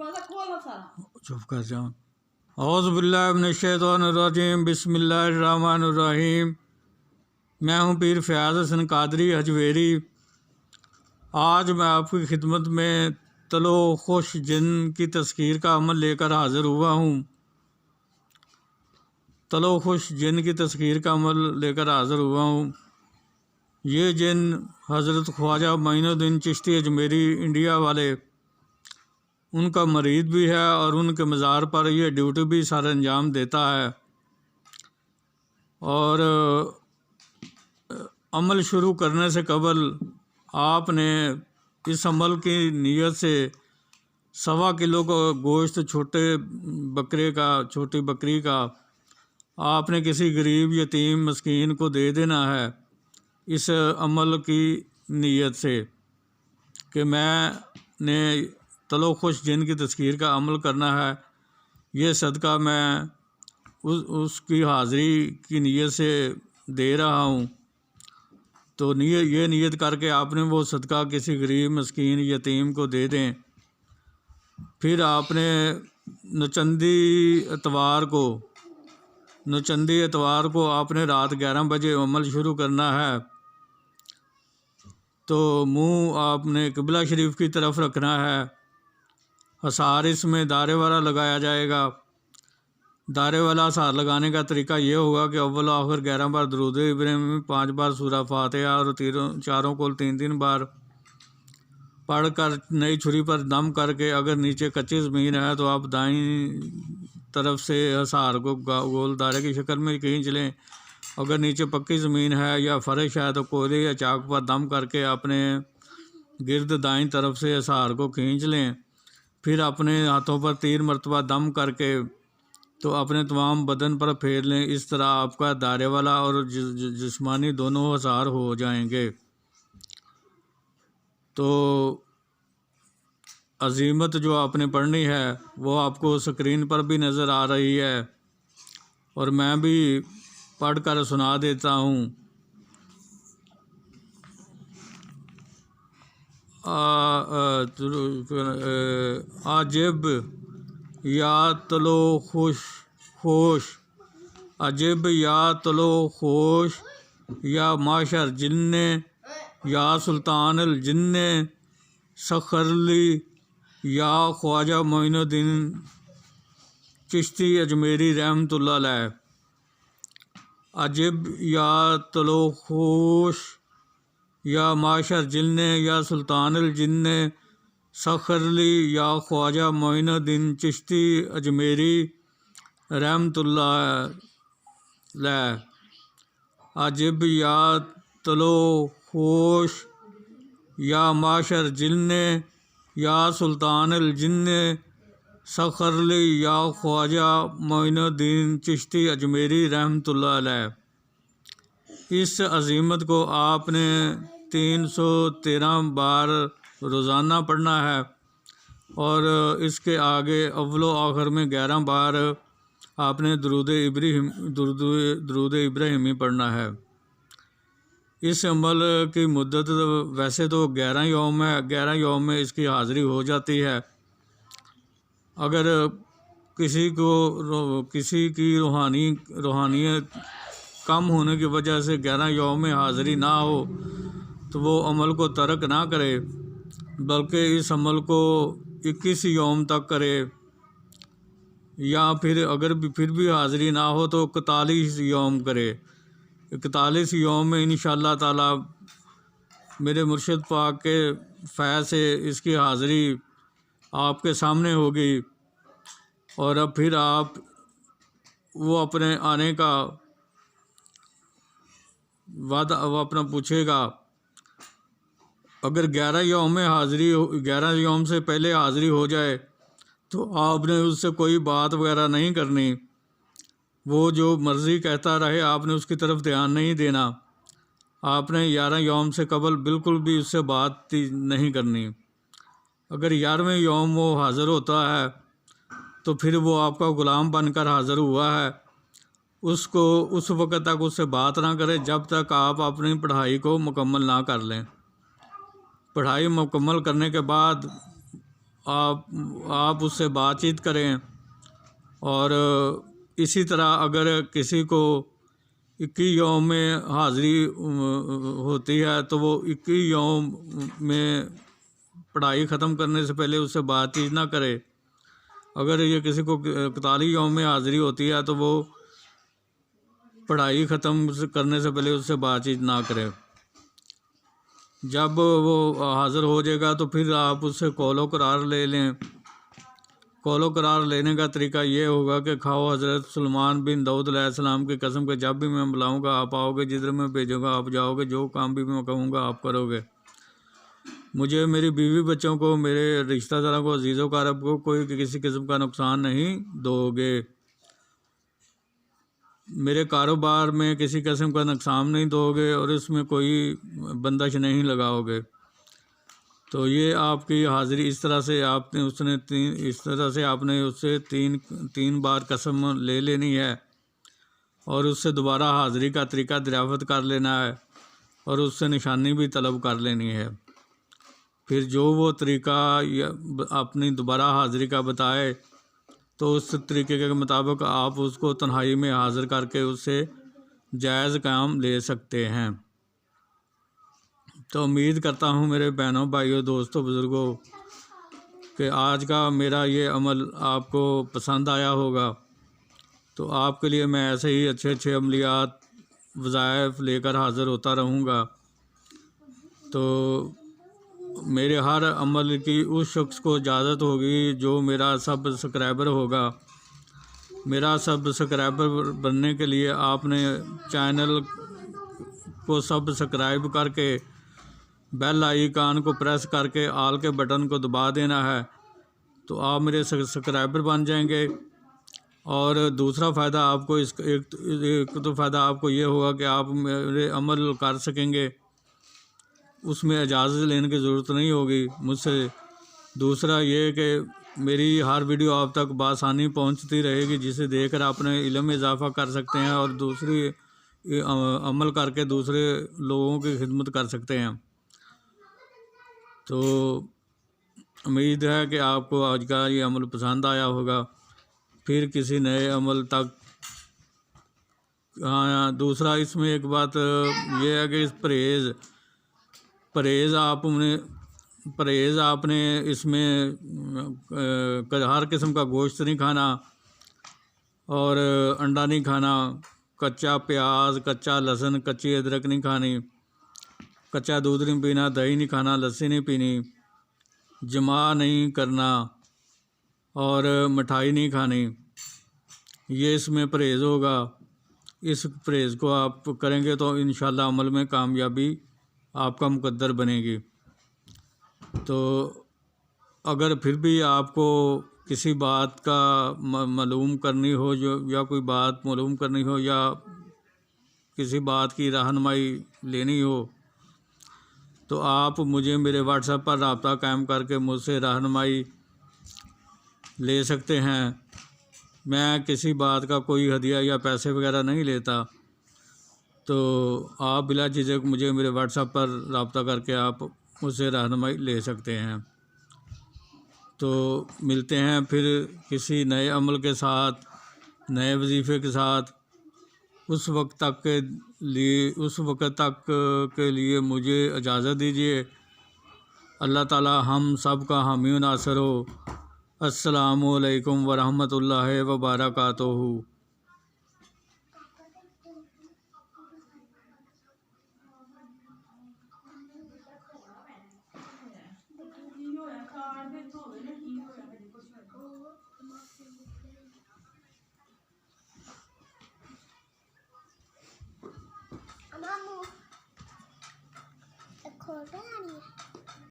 چپ کر جاؤ۔ اعوذ باللہ من الشیطان الرجیم، بسم اللہ الرحمن الرحیم۔ میں ہوں پیر فیاض حسن قادری حجویری۔ آج میں آپ کی خدمت میں تلو خوش جن کی تذکیر کا عمل لے کر حاضر ہوا ہوں۔ تلو خوش جن کی تذکیر کا عمل لے کر حاضر ہوا ہوں۔ یہ جن حضرت خواجہ معین الدین چشتی اجمیری انڈیا والے، ان کا مرید بھی ہے اور ان کے مزار پر یہ ڈیوٹی بھی سر انجام دیتا ہے۔ اور عمل شروع کرنے سے قبل آپ نے اس عمل کی نیت سے 1.25 کلو کا گوشت چھوٹی بکری کا آپ نے کسی غریب یتیم مسکین کو دے دینا ہے، اس عمل کی نیت سے کہ میں نے تلو خوش جن کی تذکیر کا عمل کرنا ہے۔ یہ صدقہ میں اس کی حاضری کی نیت سے دے رہا ہوں۔ تو یہ نیت کر کے آپ نے وہ صدقہ کسی غریب مسکین یتیم کو دے دیں۔ پھر آپ نے نوچندی اتوار کو آپ نے رات 11 بجے عمل شروع کرنا ہے۔ تو منہ آپ نے قبلہ شریف کی طرف رکھنا ہے۔ حصار اس میں دائرے والا لگایا جائے گا۔ دائرے والا حصار لگانے کا طریقہ یہ ہوگا کہ اول و آخر 11 بار درود ابراہیمی، 5 بار سورہ فاتحہ اور چاروں کول 3 بار پڑھ کر نئی چھری پر دم کر کے، اگر نیچے کچی زمین ہے تو آپ دائیں طرف سے حصار کو گول دائرے کی شکل میں کھینچ لیں۔ اگر نیچے پکی زمین ہے یا فرش ہے تو کوئلے یا چاک پر دم کر کے اپنے گرد دائیں طرف سے حصار کو کھینچ لیں۔ پھر اپنے ہاتھوں پر 3 مرتبہ دم کر کے تو اپنے تمام بدن پر پھیر لیں۔ اس طرح آپ کا دائرے والا اور جسمانی دونوں حصار ہو جائیں گے۔ تو عزیمت جو آپ نے پڑھنی ہے وہ آپ کو سکرین پر بھی نظر آ رہی ہے اور میں بھی پڑھ کر سنا دیتا ہوں۔ عجب یا تلو خوش، عجب یا تلو خوش، یا معشر جن، یا سلطان الجن، سخر لی، یا خواجہ معین الدین چشتی اجمیری رحمۃ اللہ علیہ۔ عجب یا تلو خوش، یا معشر جن، یا سلطان الجن، سخر لی، یا خواجہ معین الدین چشتی اجمیری رحمۃ اللہ علیہ۔ عجب یا تلو خوش، یا معشر جن، یا سلطان الجن، سخر لی، یا خواجہ معین الدین چشتی اجمیری رحمۃ اللہ علیہ۔ اس عظیمت کو آپ نے 313 بار روزانہ پڑھنا ہے اور اس کے آگے اول و آخر میں 11 بار آپ نے درود ابراہیمی پڑھنا ہے۔ اس عمل کی مدت ویسے تو 11 یوم ہے، 11 یوم میں اس کی حاضری ہو جاتی ہے۔ اگر کسی کی روحانیت کم ہونے کی وجہ سے 11 یوم میں حاضری نہ ہو تو وہ عمل کو ترک نہ کرے، بلکہ اس عمل کو 21 یوم تک کرے، یا پھر اگر پھر بھی حاضری نہ ہو تو 41 یوم کرے۔ 41 یوم میں انشاءاللہ تعالی میرے مرشد پاک کے فیض سے اس کی حاضری آپ کے سامنے ہوگی، اور اب پھر آپ وہ اپنے آنے کا وعدہ وہ اپنا پوچھے گا۔ اگر 11 یوم سے پہلے حاضری ہو جائے تو آپ نے اس سے کوئی بات وغیرہ نہیں کرنی، وہ جو مرضی کہتا رہے آپ نے اس کی طرف دھیان نہیں دینا۔ آپ نے 11 یوم سے قبل بالکل بھی اس سے بات نہیں کرنی۔ اگر 11ویں یوم وہ حاضر ہوتا ہے تو پھر وہ آپ کا غلام بن کر حاضر ہوا ہے، اس کو اس وقت تک اس سے بات نہ کرے جب تک آپ اپنی پڑھائی کو مکمل نہ کر لیں۔ پڑھائی مکمل کرنے کے بعد آپ اس سے بات چیت کریں، اور اسی طرح اگر کسی کو 21 یوم میں حاضری ہوتی ہے تو وہ 21 یوم میں پڑھائی ختم کرنے سے پہلے اس سے بات چیت نہ کرے۔ اگر یہ کسی کو 41 یوم میں حاضری ہوتی ہے تو وہ پڑھائی ختم کرنے سے پہلے اس سے بات چیت نہ کرے۔ جب وہ حاضر ہو جائے گا تو پھر آپ اس سے قول و قرار لے لیں۔ قول و قرار لینے کا طریقہ یہ ہوگا کہ کھاؤ حضرت سلیمان بن داؤد علیہ السلام کی قسم کہ جب بھی میں بلاؤں گا آپ آؤ گے، جدھر میں بھیجوں گا آپ جاؤ گے، جو کام بھی میں کہوں گا آپ کرو گے۔ مجھے، میری بیوی بچوں کو، میرے رشتہ داروں کو، عزیز و اقارب کو کوئی کسی قسم کا نقصان نہیں دو گے۔ میرے کاروبار میں کسی قسم کا نقصان نہیں دو گے اور اس میں کوئی بندش نہیں لگاؤ گے۔ تو یہ آپ کی حاضری اس طرح سے آپ نے اس سے تین بار قسم لے لینی ہے، اور اس سے دوبارہ حاضری کا طریقہ دریافت کر لینا ہے، اور اس سے نشانی بھی طلب کر لینی ہے۔ پھر جو وہ طریقہ اپنی دوبارہ حاضری کا بتائے تو اس طریقے کے مطابق آپ اس کو تنہائی میں حاضر کر کے اس سے جائز کام لے سکتے ہیں۔ تو امید کرتا ہوں میرے بہنوں، بھائیوں، دوستوں، بزرگوں کہ آج کا میرا یہ عمل آپ کو پسند آیا ہوگا۔ تو آپ کے لیے میں ایسے ہی اچھے عملیات، وظائف لے کر حاضر ہوتا رہوں گا۔ تو میرے ہر عمل کی اس شخص کو اجازت ہوگی جو میرا سبسکرائبر ہوگا۔ میرا سبسکرائبر بننے کے لیے آپ نے چینل کو سبسکرائب کر کے بیل آئیکن کو پریس کر کے آل کے بٹن کو دبا دینا ہے، تو آپ میرے سبسکرائبر بن جائیں گے۔ اور دوسرا فائدہ آپ کو ایک تو فائدہ آپ کو یہ ہوگا کہ آپ میرے عمل کر سکیں گے، اس میں اجازت لینے کی ضرورت نہیں ہوگی مجھ سے۔ دوسرا یہ کہ میری ہر ویڈیو آپ تک بآسانی پہنچتی رہے گی، جسے دیکھ کر اپنے علم میں اضافہ کر سکتے ہیں اور دوسری عمل کر کے دوسرے لوگوں کی خدمت کر سکتے ہیں۔ تو امید ہے کہ آپ کو آج کا یہ عمل پسند آیا ہوگا۔ پھر کسی نئے عمل تک۔ دوسرا اس میں ایک بات یہ ہے کہ پرہیز آپ نے اس میں ہر قسم کا گوشت نہیں کھانا، اور انڈا نہیں کھانا، کچا پیاز، کچا لہسن، کچی ادرک نہیں کھانی، کچا دودھ نہیں پینا، دہی نہیں کھانا، لسی نہیں پینی، جماع نہیں کرنا، اور مٹھائی نہیں کھانی۔ یہ اس میں پرہیز ہوگا۔ اس پرہیز کو آپ کریں گے تو انشاءاللہ عمل میں کامیابی آپ کا مقدر بنے گی۔ تو اگر پھر بھی آپ کو کسی بات کا معلوم کرنی ہو، یا کوئی بات معلوم کرنی ہو، یا کسی بات کی رہنمائی لینی ہو، تو آپ مجھے میرے واٹس ایپ پر رابطہ قائم کر کے مجھ سے رہنمائی لے سکتے ہیں۔ میں کسی بات کا کوئی ہدیہ یا پیسے وغیرہ نہیں لیتا، تو آپ بلا جھجک مجھے میرے واٹس ایپ پر رابطہ کر کے آپ مجھ سے رہنمائی لے سکتے ہیں۔ تو ملتے ہیں پھر کسی نئے عمل کے ساتھ، نئے وظیفے کے ساتھ۔ اس وقت تک کے لیے مجھے اجازت دیجیے۔ اللہ تعالی ہم سب کا حامی و ناصر ہو۔ السلام علیکم ورحمۃ اللہ وبرکاتہ۔ مامو ایک اور